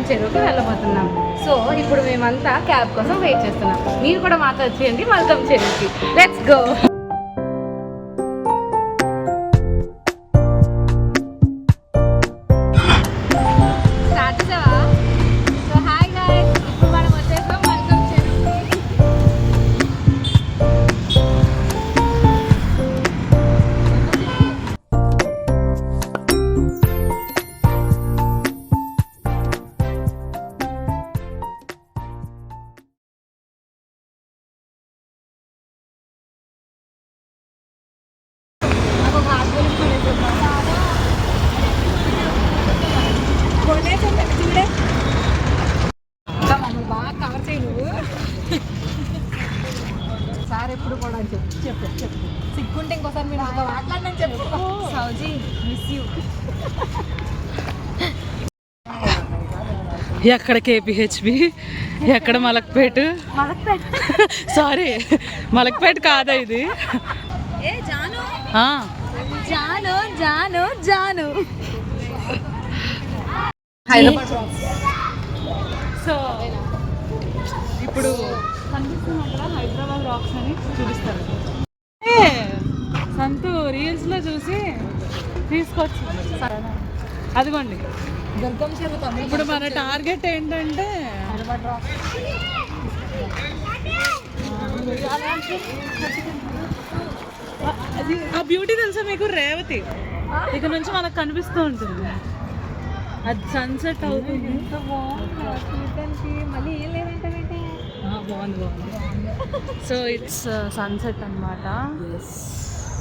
చెరువుకి వెళ్ళబోతున్నాం. సో ఇప్పుడు మేమంతా క్యాబ్ కోసం వెయిట్ చేస్తున్నాం. మీరు కూడా మాతో వచ్చేయండి మల్కమ్ చెరువుకి. Let's go. బాగా కవర్ చేయి నువ్వు. సార్ ఎప్పుడు కూడా చెప్పు సిగ్గుంటే ఇంకోసారి మీరు మాట్లాడినని చెప్పు. సౌజీ మిస్ యూ. ఎక్కడ కేపీహెచ్బి, ఎక్కడ మలక్పేట. సారీ మలక్పేట కాదా ఇది? జాను జాను జాను జాను. సో ఇప్పుడు కనిపిస్తున్నట్లా హైదరాబాద్ రాక్స్ అని చూపిస్తారు. సంతు రీల్స్లో చూసి తీసుకొచ్చి అదిగోండి. ఇప్పుడు మన టార్గెట్ ఏంటంటే ఆ బ్యూటీ తెలుసా మీకు? రేవతి ఇక్కడ నుంచి మనకు కనిపిస్తూ ఉంటుంది. అది సన్సెట్ అవుతుంది. మళ్ళీ ఏం లేదంటే బాగుంది. సో ఇట్స్ సన్సెట్ అన్నమాట.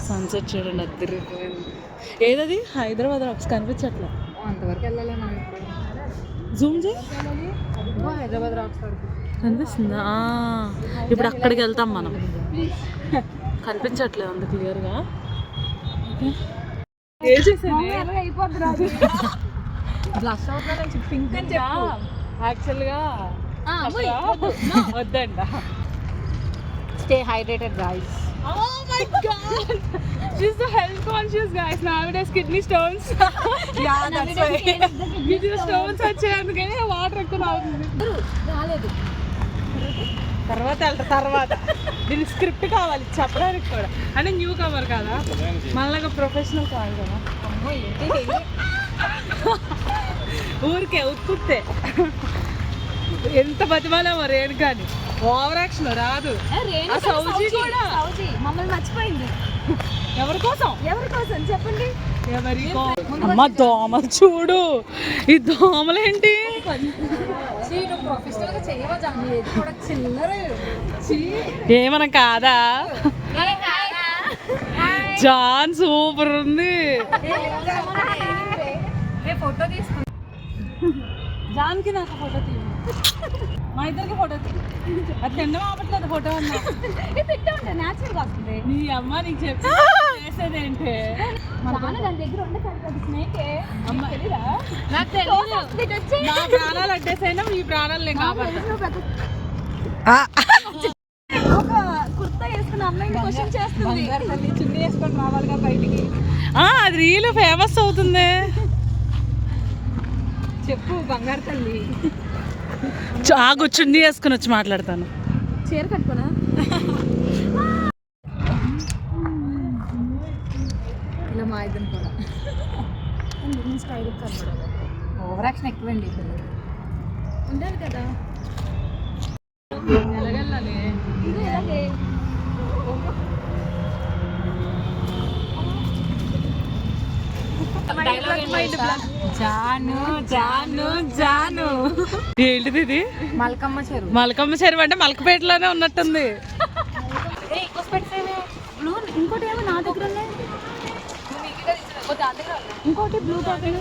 సన్సెట్ చూడండి అద్దరిపోయింది. ఏదది? హైదరాబాద్ రాక్స్ కనిపించట్లే. అంతవరకు వెళ్ళాలి మనం. జూమ్ చేయి. హైదరాబాద్ రాక్స్ వరకు కనిపిస్తుందా? ఇప్పుడు అక్కడికి వెళ్తాం మనం. కనిపించట్లేదు అంత క్లియర్గా. బ్లష్ అవుతుందని పింక్ అని చెప్పు. యాక్చువల్గా వద్దంట. Stay hydrated guys. Oh my god! She's the health conscious guys. Nowadays kidney stones. Yeah, that's why. Kidney stones వచ్చాయి అందుకని వాటర్ ఎక్కువ తాగుతుంది. రాలేదు తర్వాత దీనికి స్క్రిప్ట్ కావాలి చెప్పడానికి కూడా. అంటే న్యూ కవర్ కదా, మళ్ళీ ప్రొఫెషనల్ కావాలి కదా. ఊరికే ఉత్తుతే ఎంత బతిమాలేమో రేణు కానీ ఓవర్ యాక్షన్ రాదు. సౌజీ కూడా మమ్మల్ని మర్చిపోయింది. ఎవరి కోసం చెప్పండి. అమ్మ దోమలు చూడు. ఈ దోమలేంటి? ఏమన్నా కాదా? జాన్ సూపర్ ఉంది. ఫోటో తీసుకుంటా. జాన్కి నాకు ఫోటో తీయ. మా ఇద్దరికి ఫోటో తీ. అది తిండం ఆపట్లేదు ఫోటో అన్నా. న్యాచురల్ గా వస్తుంది. నీ అమ్మ నీకు చెప్పి చేసేదేంటి? నా ప్రాణాలు అడ్డేసైనా మీ ప్రాణాలు నేను కాపాడుతాను. కుర్తా వేసుకుని అమ్మాయిని క్వశ్చన్ చేస్తుంది. చున్నీ వేసుకొని రావాలిగా బయటికి. అది రీల్ ఫేమస్ అవుతుంది. చెప్పు బంగారు తల్లి. ఆగు చున్నీ వేసుకుని వచ్చి మాట్లాడతాను. చీర కట్టుకోనా? ఇలా మా ఇద్దరు కూడా స్టైల్ కనపడాలి. ఓవర్ యాక్షన్ ఎక్కువండి. ఉండాలి కదా. ఎలాగెళ్ళాలి? ఇలాగే జాను జాను జాను. ఏంటిది ఇది? మల్కమ్మ చెరువు. మలకమ్మ చెరువు అంటే మలకపేటలోనే ఉన్నట్టుంది. ఇంకోటి ఏమో నా దగ్గర ఉన్నాయి. ఇంకోటి బ్లూ ప్యాకెట్.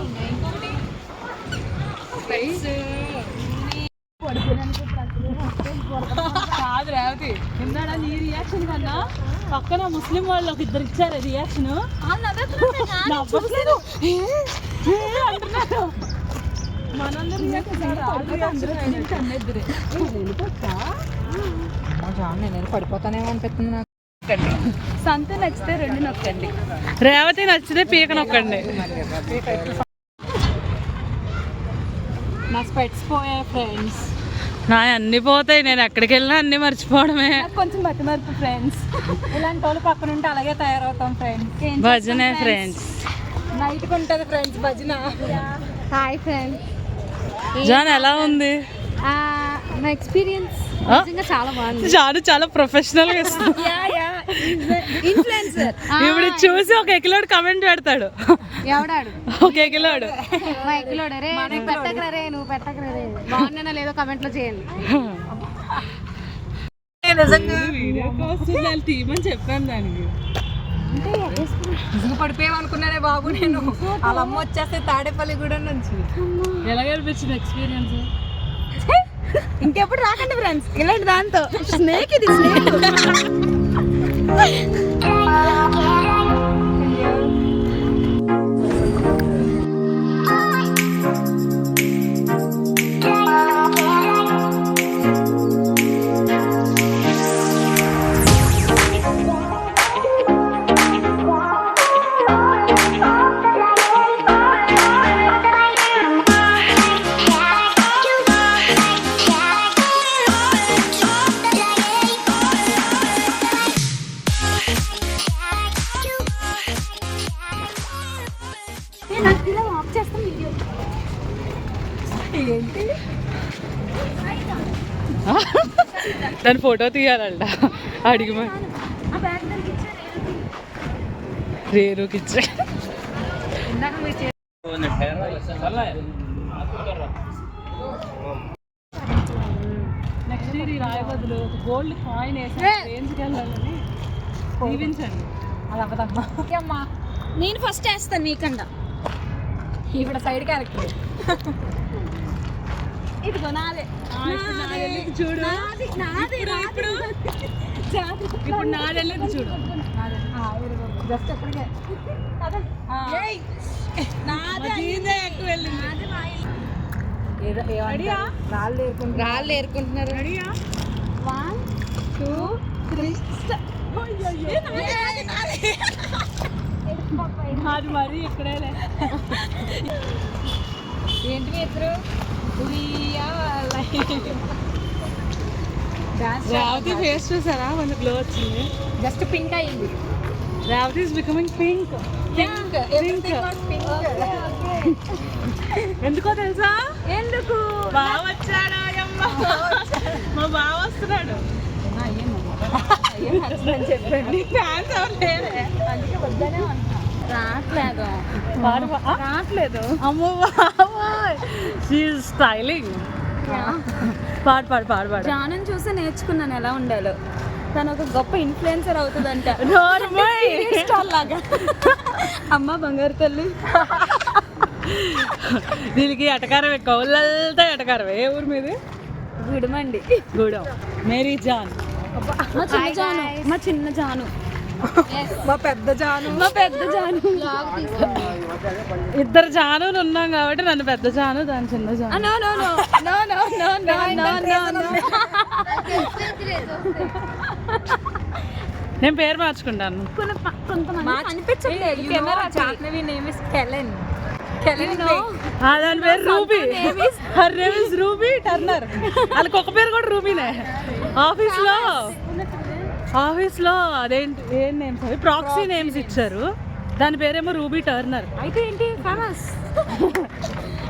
కాదు రేవతి, ఇందాడ నీ రియాక్షన్ కన్నా పక్కన ముస్లిం వాళ్ళు ఒక ఇద్దరు ఇచ్చారు రియాక్షన్. అంటున్నారు మనందరూ నేను పడిపోతానేమో అనిపిస్తుంది నాకు. సంతు నచ్చితే 2 నొక్కండి, రేవతి నచ్చితే పీక నొక్కండి. నా స్పెట్స్ పోయాయి ఫ్రెండ్స్. నా అన్ని పోతాయి, నేను ఎక్కడికి వెళ్ళినా అన్ని మర్చిపోవడమే. కొంచెం మతిమరుపు ఫ్రెండ్స్. ఇలాంటి వాళ్ళు పక్కన ఉంటే అలాగే తయారవుతాం ఫ్రెండ్స్. భజనే ఫ్రెండ్స్. నైట్కి ఉంటుంది ఫ్రెండ్స్ భజన. Hi friends. జాన్ ఎలా ఉంది? నా ఎక్స్పీరియన్స్ నిజంగా చాలా బాగుంది. జాను చాలా ప్రొఫెషనల్ గా ఇస్తుంది. ఇన్ఫ్లుయెన్సర్ ఇప్పుడు చూసి ఒక ఎకిలోడు కమెంట్ పెడతాడు. ఎవడాడు? ఒక ఎకిలోడు. మా ఎక్కిలోడు రే నువ్వు పెట్టకరా రే, నువ్వు పెట్టకరా రే. బాగున్నానా లేదో కమెంట్ లో చేయండి. వీడియో కాల్ తీయమని చెప్పాను దానికి. పడిపోయాం అనుకున్నానే బాబు నేను. వాళ్ళ అమ్మ వచ్చేస్తే తాడేపల్లి కూడా నుంచి. ఎలా అనిపించింది ఎక్స్పీరియన్స్? ఇంకెప్పుడు రాకండి ఫ్రెండ్స్ ఇలాంటి దాంతో. స్నేక్ ఇది స్నేక్. దాని ఫోటో తీయాలంట. అడిగి రేరుకి ఇచ్చే. నెక్స్ట్ ఇయర్ ఈ రాయ బదులు గోల్డ్ కాయిన్ వేసి రేంజ్కి వెళ్ళాలని దీవించండి. అలా అవ్వదమ్మా. నేను ఫస్ట్ వేస్తాను నీకన్నా. ఇప్పుడు సైడ్ క్యారెక్టర్. ఇదిగో నాదే. చూడు ఇప్పుడు నాదెళ్ళేది చూడు. జస్ట్ ఎప్పటికే రాళ్ళు ఏరుకుంటున్నారు. 1 2 3 అది మరి ఇక్కడేలే. ఏంటి మీ ఇద్దరు రేవతి ఫేస్ చూసారా? మన గ్లో వచ్చింది. జస్ట్ పింక్ అయింది. Revathi is becoming pink. ఎందుకో తెలుసా? ఎందుకు బావ వచ్చాడు. మా బావ వస్తున్నాడు. చెప్పండి. ఫ్యాన్స్ అవ్వలేదే. అందుకే వద్దనే రావట్లేదు. రావట్లేదు. అమ్మో బావోయ్, షీ ఇస్ స్టైలింగ్. పాడు పాడు పాడు పాడు. జానుని చూసి నేర్చుకున్నాను ఎలా ఉండాలో. తను ఒక గొప్ప ఇన్ఫ్లుయెన్సర్ అవుతుందంట. లాగా అమ్మ బంగారు తల్లి. దీనికి ఎటకారమే, కౌలతో ఎటకారమే. ఏ ఊరు మీది? గుడమండి. గూడెం. Mary John. మా చిన్న జాను. మా పెద్ద జాను. ఇద్దరు జానులు ఉన్నాం కాబట్టి నన్ను పెద్ద జాను, దాని చిన్న జాను. నేను పేరు మార్చుకుంటాను. దాని పేరు ruby. Her name is ruby Turner. వాళ్ళకి ఒక పేరు కూడా రూబీనే. ఆఫీస్ లో అదేంటి ఏం నేమ్స్ అవి ప్రాక్సీ నేమ్స్ ఇచ్చారు. దాని పేరేమో రూబీ టర్నర్. అయితే ఏంటి ఫేమస్?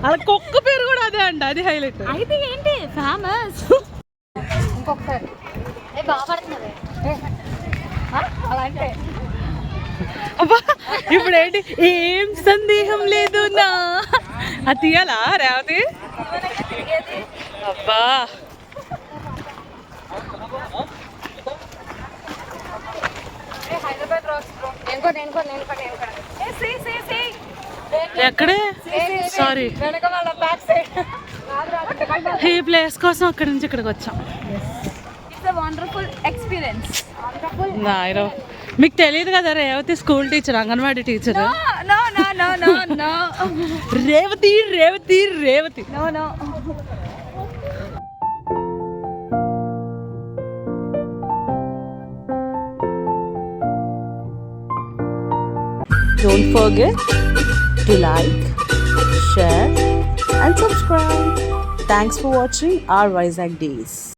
వాళ్ళకి ఒక్క పేరు కూడా అదే అంట. అది హైలైట్. అయితే ఏంటి ఫేమస్? ఇంకొకసారి అలా అంటే ఇప్పుడు ఏంటి? ఏం సందేహం లేదు నా. అది తీయాలా రేవతి? అబ్బా ఎక్కడే? సారీ, ఈ ప్లేస్ కోసం అక్కడి నుంచి ఇక్కడికి వచ్చాం. It's a wonderful experience. మీకు తెలియదు కదా, Revathi school teacher, anganwadi teacher. Revathi Revathi Revathi. Don't forget to like, share and subscribe. Thanks for watching our Vizag Days.